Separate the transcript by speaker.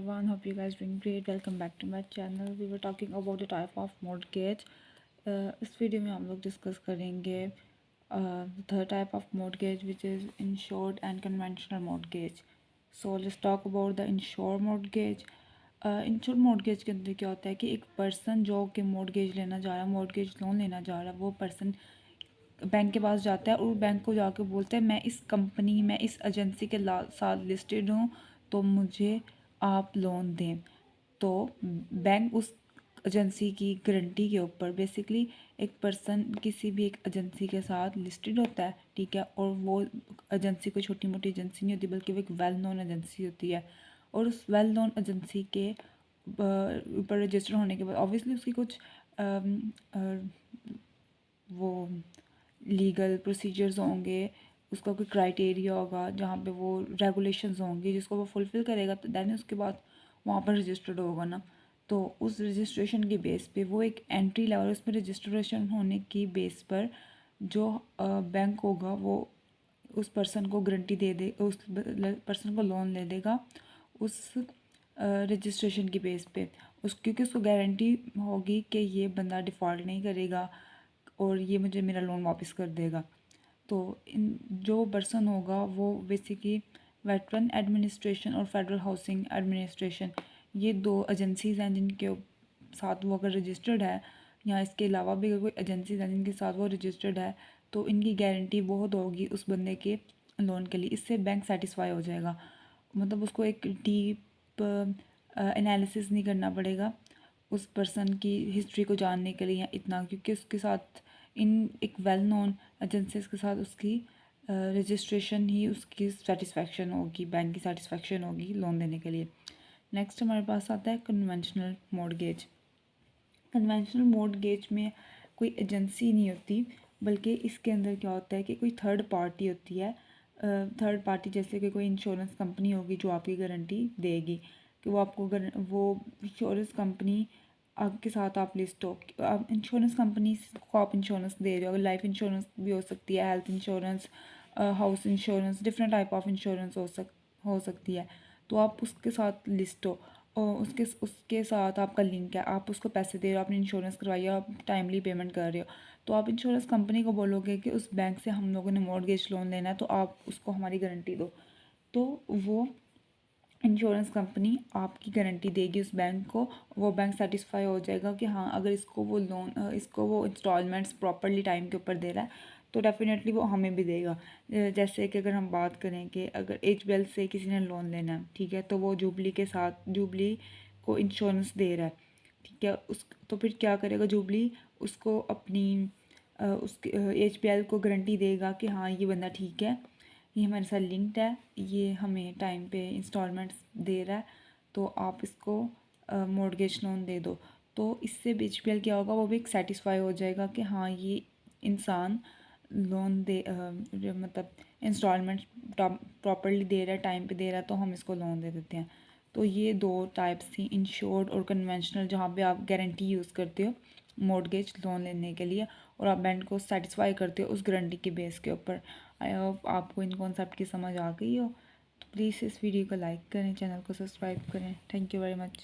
Speaker 1: everyone, hope you guys doing great. Welcome back to my channel. We were talking about the type of mortgage. इस video में हम लोग discuss करेंगे the type of mortgage which is insured and conventional mortgage. So let's talk about the insured mortgage. Insured mortgage के अंदर क्या होता है कि एक पर्सन जो कि mortgage लेना जा रहा है, mortgage लोन लेना जा रहा है, वो पर्सन बैंक के पास जाता है और बैंक को जाके बोलता है मैं इस कंपनी में इस एजेंसी के साथ लिस्टेड हूँ, तो मुझे आप लोन दें। तो बैंक उस एजेंसी की गारंटी के ऊपर बेसिकली एक पर्सन किसी भी एक एजेंसी के साथ लिस्टेड होता है, ठीक है, और वो एजेंसी कोई छोटी मोटी एजेंसी नहीं होती बल्कि वो एक वेल नोन एजेंसी होती है। और उस वेल नोन एजेंसी के ऊपर रजिस्टर होने के बाद ऑब्वियसली उसकी कुछ वो लीगल प्रोसीजर्स होंगे, उसका कोई क्राइटेरिया होगा जहाँ पे वो रेगुलेशंस होंगे जिसको वो फुलफ़िल करेगा, तो दैन उसके बाद वहाँ पर रजिस्टर्ड होगा ना। तो उस रजिस्ट्रेशन के बेस पे वो एक एंट्री लेवल, उसमें रजिस्ट्रेशन होने की बेस पर जो बैंक होगा वो उस पर्सन को गारंटी दे दे, उस पर्सन को लोन ले देगा उस रजिस्ट्रेशन की बेस पे क्योंकि उसको गारंटी होगी कि ये बंदा डिफ़ॉल्ट नहीं करेगा और ये मुझे मेरा लोन वापस कर देगा। तो इन जो पर्सन होगा वो बेसिकली वेटरन एडमिनिस्ट्रेशन और फेडरल हाउसिंग एडमिनिस्ट्रेशन, ये दो एजेंसीज़ हैं जिनके साथ वो अगर रजिस्टर्ड है, या इसके अलावा भी अगर कोई एजेंसीज हैं जिनके साथ वो रजिस्टर्ड है, तो इनकी गारंटी बहुत होगी उस बंदे के लोन के लिए। इससे बैंक सेटिस्फाई हो जाएगा, मतलब उसको एक डीप एनालिसिस नहीं करना पड़ेगा उस पर्सन की हिस्ट्री को जानने के लिए या इतना, क्योंकि उसके साथ इन एक वेल नोन एजेंसीज के साथ उसकी रजिस्ट्रेशन ही उसकी सेटिस्फेक्शन होगी, बैंक की सेटिस्फेक्शन होगी लोन देने के लिए। नेक्स्ट हमारे पास आता है कन्वेंशनल मॉर्गेज। कन्वेंशनल मॉर्गेज में कोई एजेंसी नहीं होती बल्कि इसके अंदर क्या होता है कि कोई थर्ड पार्टी होती है। थर्ड पार्टी जैसे कि कोई इंश्योरेंस कंपनी होगी जो आपकी गारंटी देगी कि वो आपको वो इंश्योरेंस कंपनी आपके साथ आप लिस्ट हो, आप इंश्योरेंस कंपनी को आप इंश्योरेंस दे रहे हो। अगर लाइफ इंश्योरेंस भी हो सकती है, health insurance, house insurance, different type of insurance हो सकती है। तो आप उसके साथ लिस्ट हो और उसके साथ आपका लिंक है, आप उसको पैसे दे रहे हो, आपने इंश्योरेंस करवाई, आप टाइमली पेमेंट कर रहे हो, तो आप इंश्योरेंस कंपनी को बोलोगे कि उस बैंक से हम लोगों ने मॉर्गेज लोन लेना है, तो आप उसको हमारी गारंटी दो। तो वो इंश्योरेंस कंपनी आपकी गारंटी देगी उस बैंक को। वो बैंक सेटिस्फाई हो जाएगा कि हाँ, अगर इसको वो लोन इसको वो इंस्टॉलमेंट्स प्रॉपरली टाइम के ऊपर दे रहा है तो डेफिनेटली वो हमें भी देगा। जैसे कि अगर हम बात करें कि अगर HBL से किसी ने लोन लेना है, ठीक है, तो वो जुबली के साथ जुबली को इंश्योरेंस दे रहा है, ठीक है, उस तो फिर क्या करेगा जुबली, उसको अपनी उसके HBL को गारंटी देगा कि हाँ ये बंदा ठीक है, ये हमारे साथ लिंक्ड है, ये हमें टाइम पे इंस्टॉलमेंट्स दे रहा है, तो आप इसको मॉर्गेज लोन दे दो। तो इससे HBL क्या होगा, वो भी एक सेटिस्फाई हो जाएगा कि हाँ ये इंसान लोन दे मतलब इंस्टॉलमेंट प्रॉपरली दे रहा है, टाइम पे दे रहा है, तो हम इसको लोन दे देते हैं। तो ये दो टाइप्स थी, इंश्योर्ड और कन्वेंशनल, जहाँ पे आप गारंटी यूज़ करते हो मॉर्गेज लोन लेने के लिए और आप बैंक को सेटिस्फाई करते हो उस गारंटी के बेस के ऊपर। आई होप आपको इन कॉन्सेप्ट की समझ आ गई हो। तो प्लीज़ इस वीडियो को लाइक करें, चैनल को सब्सक्राइब करें। Thank you very much.